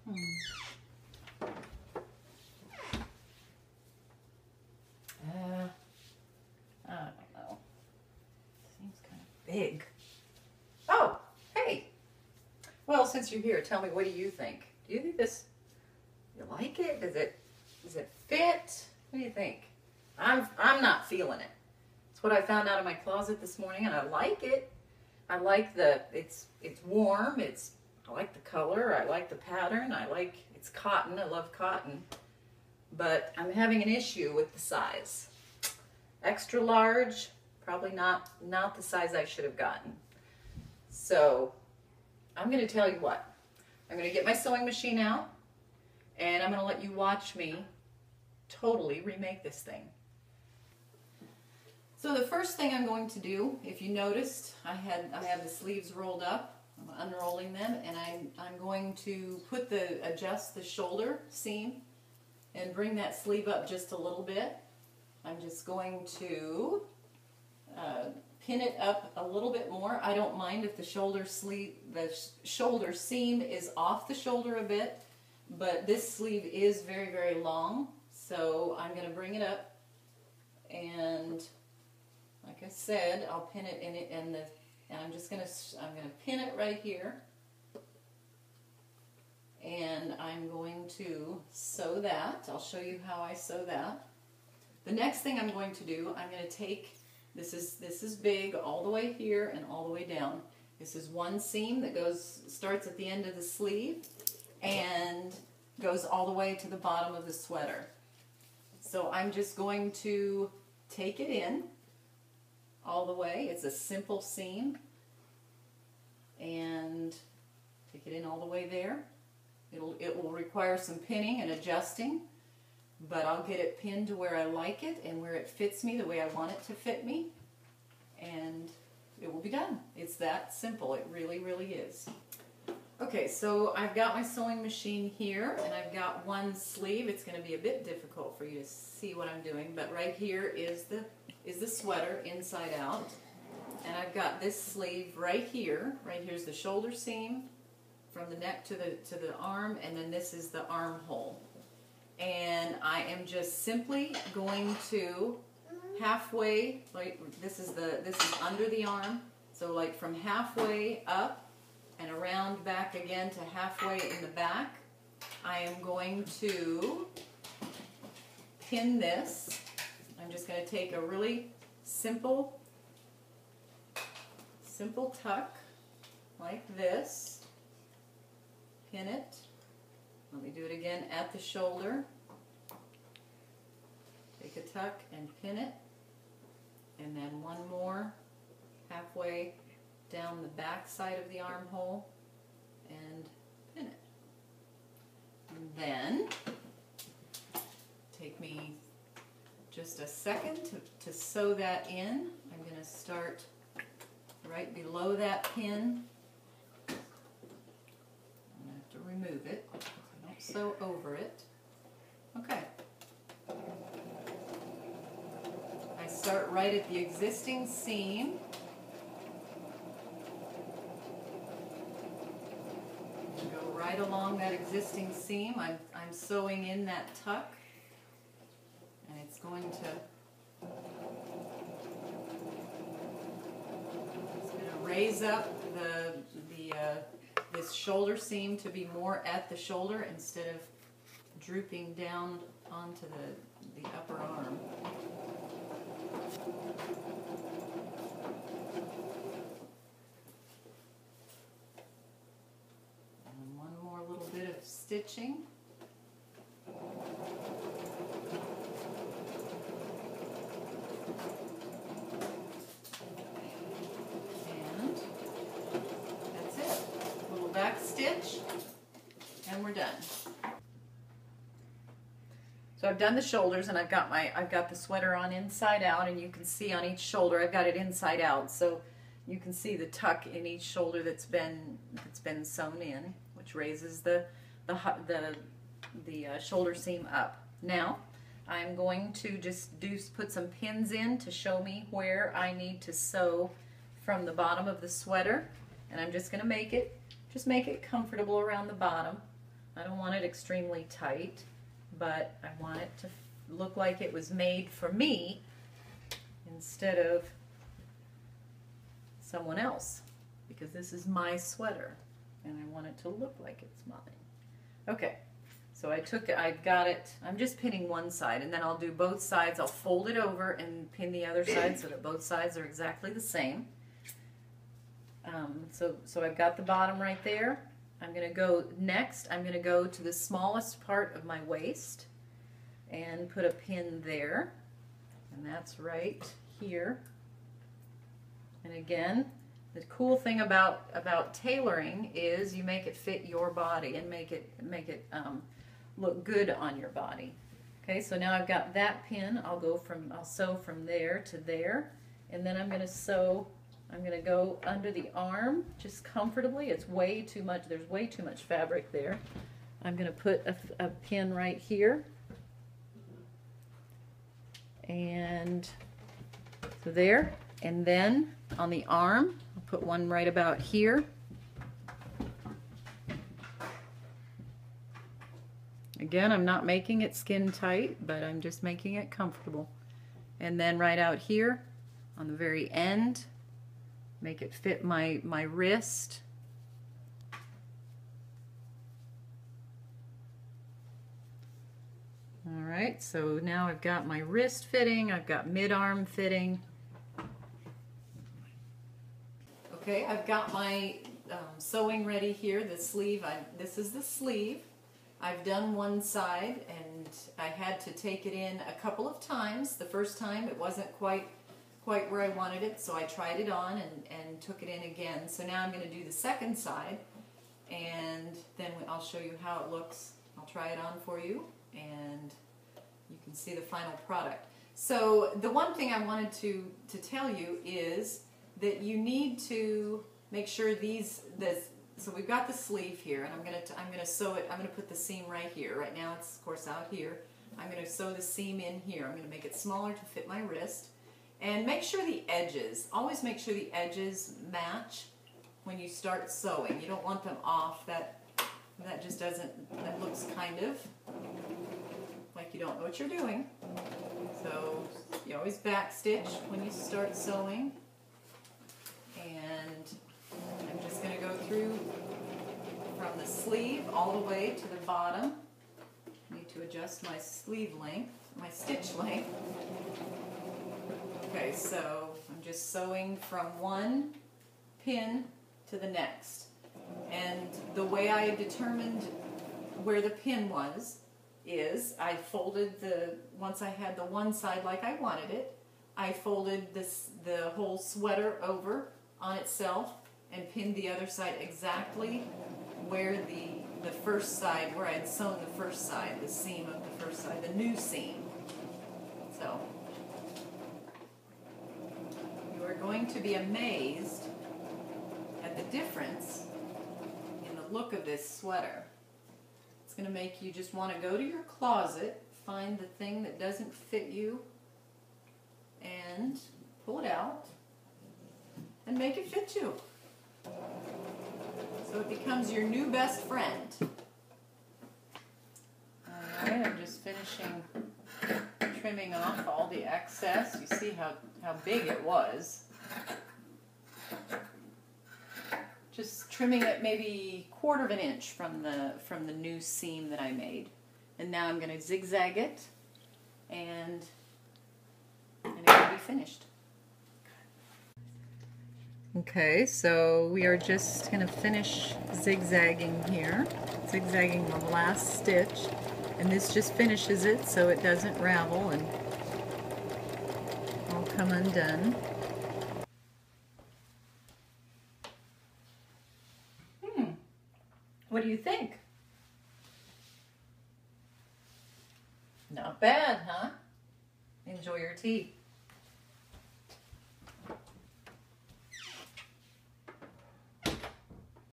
I don't know. Seems kind of big. Oh, hey. Well, since you're here, tell me, what do you think? Do you think this, you like it? Does it fit? What do you think? I'm not feeling it. It's what I found out of my closet this morning, and I like it. I like it's warm. I like the color. I like the pattern. It's cotton. I love cotton. But I'm having an issue with the size. Extra large, probably not the size I should have gotten. So I'm going to tell you what. I'm going to get my sewing machine out, and I'm going to let you watch me totally remake this thing. So the first thing I'm going to do, if you noticed, I have the sleeves rolled up. I'm unrolling them, and I'm going to adjust the shoulder seam and bring that sleeve up just a little bit. I'm just going to pin it up a little bit more. I don't mind if the shoulder seam is off the shoulder a bit, but this sleeve is very, very long, so I'm going to bring it up, and like I said, I'll pin it in it, and I'm gonna pin it right here, and I'm going to sew that. I'll show you how I sew that. The next thing I'm going to do, I'm going to take, this is big all the way here and all the way down. This is one seam that starts at the end of the sleeve and goes all the way to the bottom of the sweater. So I'm just going to take it in all the way. It's a simple seam, and take it in all the way there. It will require some pinning and adjusting, but I'll get it pinned to where I like it and where it fits me the way I want it to fit me, and it will be done. It's that simple. It really, really is. Okay, so I've got my sewing machine here, and I've got one sleeve. It's going to be a bit difficult for you to see what I'm doing, but right here is the sweater inside out, and I've got this sleeve right here. Right here's the shoulder seam from the neck to the arm, and then this is the armhole. And I am just simply going to halfway, like this is under the arm, so like from halfway up and around back again to halfway in the back, I am going to pin this. I'm just going to take a really simple tuck like this, pin it. Let me do it again at the shoulder. Take a tuck and pin it, and then one more halfway down the back side of the armhole and pin it. And then take me just a second to sew that in. I'm going to start right below that pin. I'm going to have to remove it. Don't sew over it. Okay. I start right at the existing seam. Go right along that existing seam. I'm sewing in that tuck, and it's going to raise up this shoulder seam to be more at the shoulder instead of drooping down onto the upper arm. And one more little bit of stitching. Back stitch, and we're done. So I've done the shoulders, and I've got the sweater on inside out, and you can see on each shoulder I've got it inside out, so you can see the tuck in each shoulder that's been sewn in, which raises the shoulder seam up. Now I'm going to just put some pins in to show me where I need to sew from the bottom of the sweater, and I'm just going to make it comfortable around the bottom. I don't want it extremely tight, but I want it to look like it was made for me instead of someone else, because this is my sweater and I want it to look like it's mine. Okay, so I've got it, I'm just pinning one side, and then I'll do both sides. I'll fold it over and pin the other side so that both sides are exactly the same. So I've got the bottom right there. I'm going to go next, I'm going to go to the smallest part of my waist and put a pin there, and that's right here. And again, the cool thing about tailoring is you make it fit your body and make it look good on your body. Okay, so now I've got that pin. I'll sew from there to there, and then I'm going to go under the arm just comfortably. It's way too much. There's way too much fabric there. I'm going to put a pin right here, and so there, and then on the arm I'll put one right about here. Again, I'm not making it skin tight, but I'm just making it comfortable. And then right out here on the very end, make it fit my wrist. All right, so now I've got my wrist fitting, I've got mid-arm fitting. Okay, I've got my sewing ready here, the sleeve. This is the sleeve. I've done one side, and I had to take it in a couple of times. The first time it wasn't quite where I wanted it, so I tried it on and took it in again. So now I'm going to do the second side, and then I'll show you how it looks. I'll try it on for you, and you can see the final product. So the one thing I wanted to tell you is that you need to make sure so we've got the sleeve here, and I'm gonna sew it. I'm gonna put the seam right here. Right now it's of course out here. I'm gonna sew the seam in here. I'm gonna make it smaller to fit my wrist, and make sure the edges. Always make sure the edges match when you start sewing. You don't want them off. That just doesn't. That looks kind of like you don't know what you're doing. So you always back stitch when you start sewing. And I'm just going to go through from the sleeve all the way to the bottom. I need to adjust my sleeve length, my stitch length. Okay, so I'm just sewing from one pin to the next. And the way I determined where the pin was is I folded once I had the one side like I wanted it, I folded the whole sweater over on itself and pinned the other side exactly where the first side, where I had sewn the first side, the seam of the first side, the new seam. So you are going to be amazed at the difference in the look of this sweater. It's going to make you just want to go to your closet, find the thing that doesn't fit you, and pull it out and make it fit you. So it becomes your new best friend. Alright, I'm just finishing trimming off all the excess. You see how big it was. Just trimming it maybe 1/4 of an inch from the new seam that I made. And now I'm going to zigzag it, and it will be finished. Okay, so we are just going to finish zigzagging here, zigzagging the last stitch, and this just finishes it so it doesn't ravel and all come undone. What do you think? Not bad, huh? Enjoy your tea.